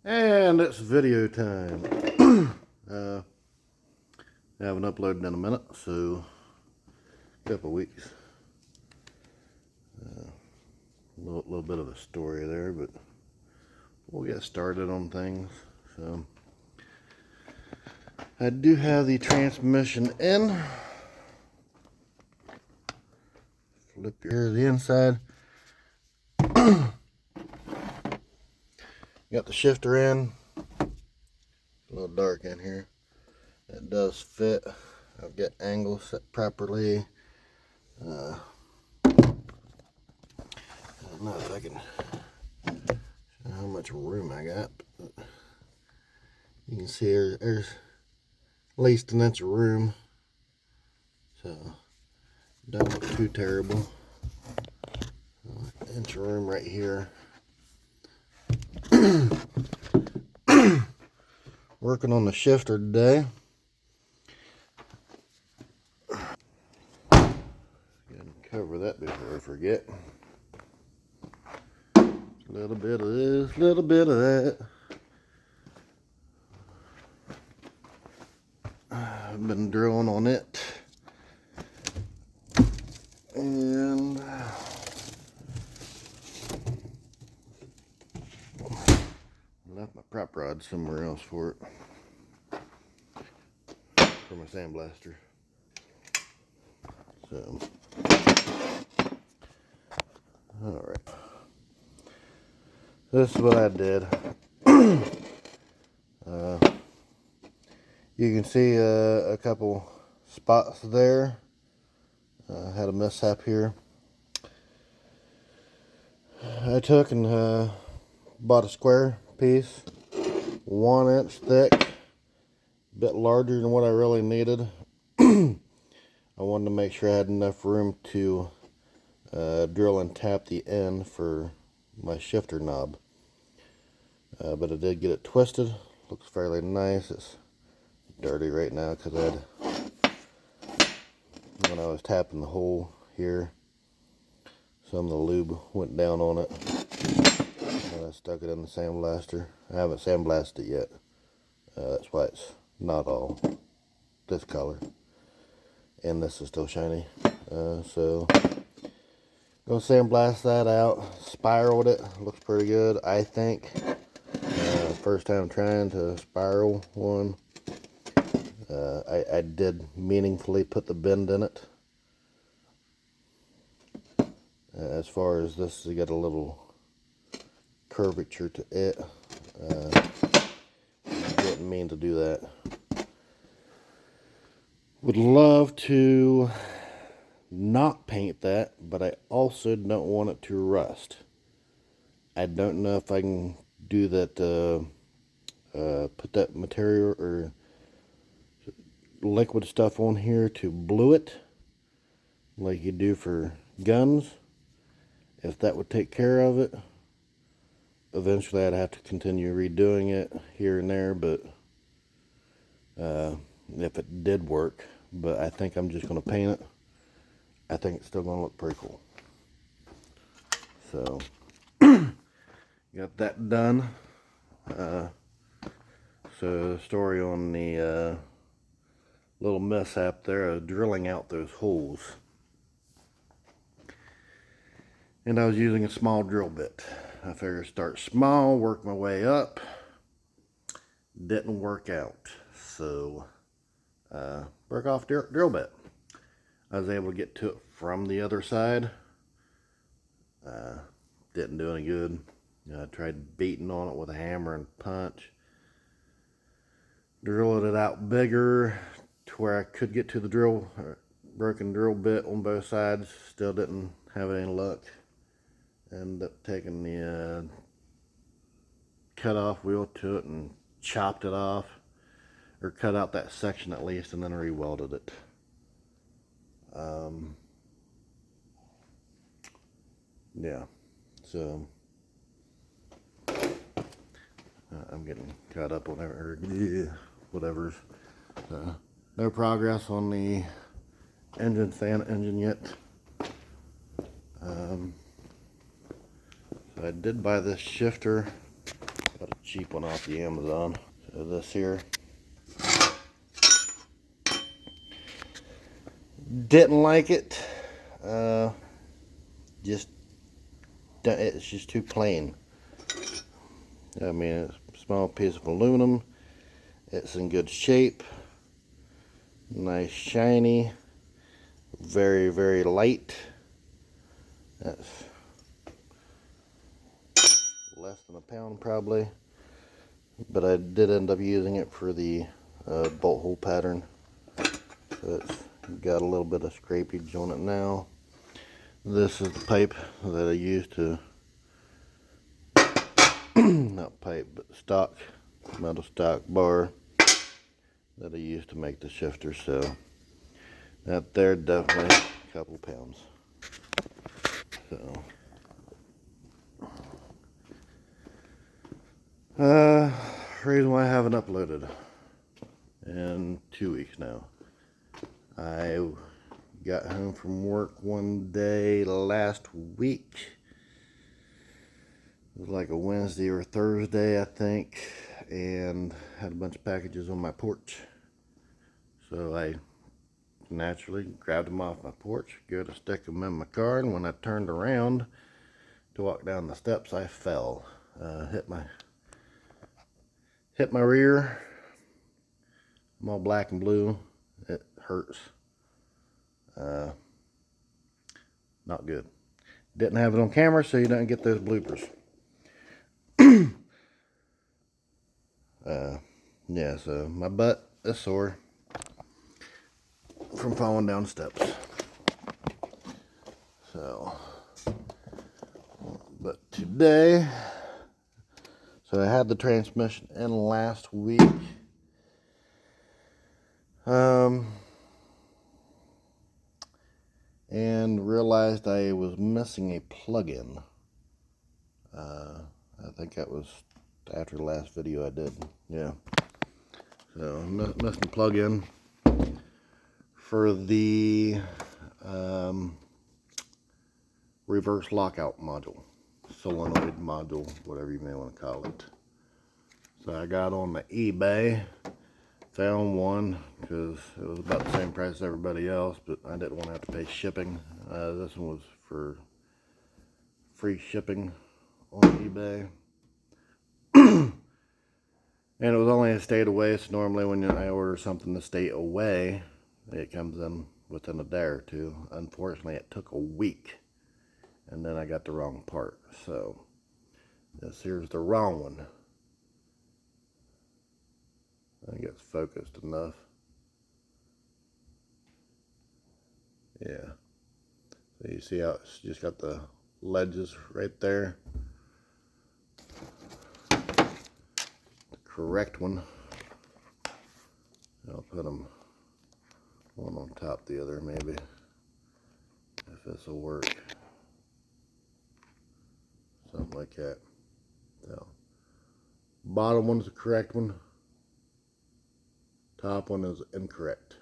And it's video time. I haven't uploaded in a minute, so a couple weeks. Little bit of a story there, but we'll get started on things. So I do have the transmission in. Flip here the inside. Got the shifter in. A little dark in here. It does fit. I've got angles set properly. I don't know if I can show how much room I got. But you can see there's at least an inch of room. So don't look too terrible. Inch of room right here. Working on the shifter today. Cover that before I forget. A little bit of this, a little bit of that. I've been drilling on it. And left my prop rod somewhere else for it. For my sandblaster. So, alright. This is what I did. You can see a couple spots there. Had a mishap here. I took and bought a square piece, 1 inch thick, a bit larger than what I really needed. I wanted to make sure I had enough room to drill and tap the end for my shifter knob. But I did get it twisted. Looks fairly nice. It's dirty right now because when I was tapping the hole here, some of the lube went down on it. And I stuck it in the sandblaster. I haven't sandblasted it yet. That's why it's not all this color. And this is still shiny. So gonna sandblast that out. Spiraled it. Looks pretty good, I think. First time trying to spiral one. I did meaningfully put the bend in it. As far as this, you got a little curvature to it. Didn't mean to do that. Would love to not paint that, but I also don't want it to rust. I don't know if I can do that, put that material or liquid stuff on here to blue it like you do for guns. If that would take care of it. Eventually I'd have to continue redoing it here and there, but if it did work, but I think I'm just going to paint it. I think it's still going to look pretty cool. So got that done. So the story on the little mishap there of drilling out those holes. And I was using a small drill bit. I figured start small, work my way up. Didn't work out. So broke off drill bit. I was able to get to it from the other side. Didn't do any good. I tried beating on it with a hammer and punch. Drilling it out bigger to where I could get to the broken drill bit on both sides. Still didn't have any luck. Ended up taking the cut off wheel to it and chopped it off. Or cut out that section at least, and then re-welded it. Yeah, so I'm getting caught up on whatever's. No progress on the engine yet. So I did buy this shifter. Got a cheap one off the Amazon. So this here. Didn't like it. It's just too plain. I mean, it's a small piece of aluminum. It's in good shape. Nice shiny. Very, very light. That's less than a pound probably. But I did end up using it for the bolt hole pattern. So it's got a little bit of scrapage on it now. This is the pipe that I use to, not pipe, but stock, metal stock bar that I use to make the shifter. So that there, definitely a couple pounds. So reason why I haven't uploaded in 2 weeks now. I got home from work one day last week. It was like a Wednesday or Thursday, I think, and had a bunch of packages on my porch. So I naturally grabbed them off my porch, go to stick them in my car, and when I turned around to walk down the steps, I fell. Hit my rear. I'm all black and blue. It hurts. Not good. Didn't have it on camera, so you don't get those bloopers. Yeah, so my butt is sore from falling down steps. So, but today, so I had the transmission in last week. And realized I was missing a plug-in. I think that was after the last video I did. Yeah. So missing a plug-in for the reverse lockout module, solenoid module, whatever you may want to call it. So I got on the eBay, found one because it was about the same price as everybody else, but I didn't want to have to pay shipping. This one was for free shipping on eBay. And it was only a state away, so normally when I order something to stay away, it comes in within a day or two. Unfortunately, it took a week, and then I got the wrong part. So this here's the wrong one. I think it's focused enough. Yeah. So you see how it's just got the ledges right there. Correct one. I'll put them one on top of the other, maybe, if this will work. Something like that. So, bottom one is the correct one. Top one is incorrect.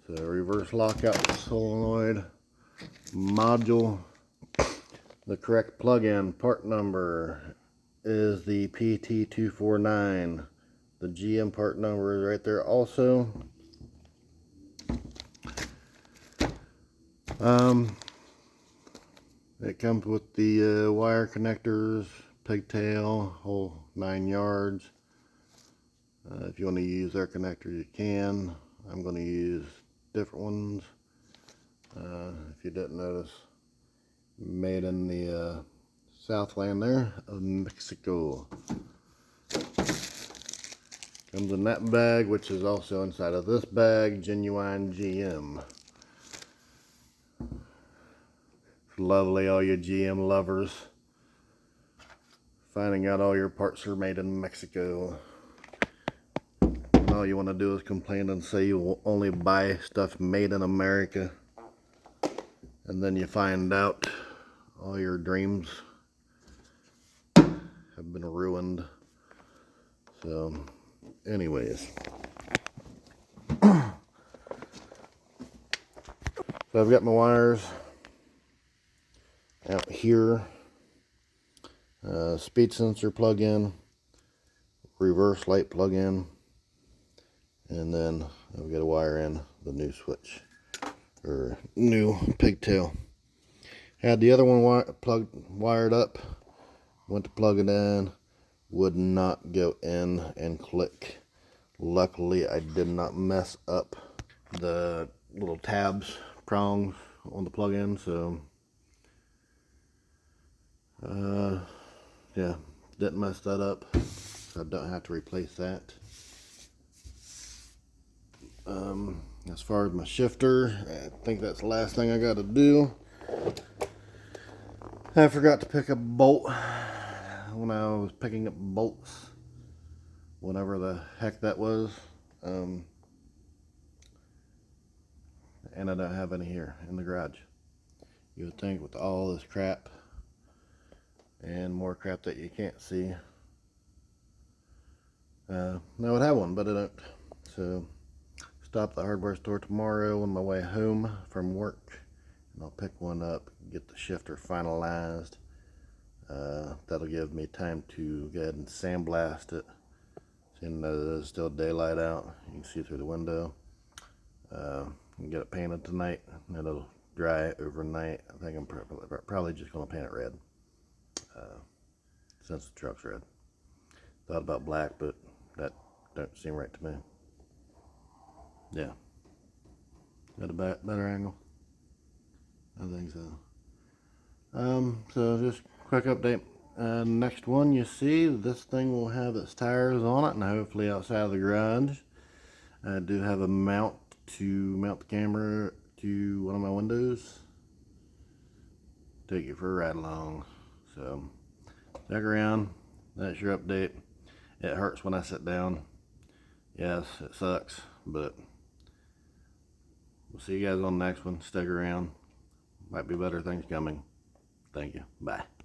So, reverse lockout solenoid module. The correct plug-in part number is the PT249. The GM part number is right there also. It comes with the wire connectors, pigtail, whole 9 yards. If you want to use their connectors, you can. I'm going to use different ones. If you didn't notice, made in the Southland there of Mexico. Comes in that bag, which is also inside of this bag, genuine GM. Lovely, all you GM lovers. Finding out all your parts are made in Mexico. And all you want to do is complain and say you will only buy stuff made in America. And then you find out all your dreams have been ruined. So, anyways. So I've got my wires out here. Speed sensor plug-in. reverse light plug-in, and then I've got to wire in the new switch, or new pigtail. Had the other one wired up, went to plug it in, would not go in and click. Luckily, I did not mess up the little tabs prongs on the plug-in, so yeah, didn't mess that up, so I don't have to replace that. As far as my shifter, I think that's the last thing I got to do. I forgot to pick up a bolt when I was picking up bolts, whatever the heck that was, and I don't have any here in the garage. You would think with all this crap and more crap that you can't see, I would have one, but I don't. So stop at the hardware store tomorrow on my way home from work, and I'll pick one up, get the shifter finalized. That'll give me time to go ahead and sandblast it. Seeing that it is still daylight out, you can see through the window. Get it painted tonight, and it'll dry overnight. I think I'm probably just going to paint it red, since the truck's red. Thought about black, but that don't seem right to me. Yeah. Got a better angle? I think so. So just quick update. Next one you see, this thing will have its tires on it, and hopefully outside of the garage. I do have a mount to mount the camera to one of my windows. Take you for a ride along. So stick around. That's your update. It hurts when I sit down. Yes, it sucks, but we'll see you guys on the next one. Stick around. Might be better things coming. Thank you. Bye.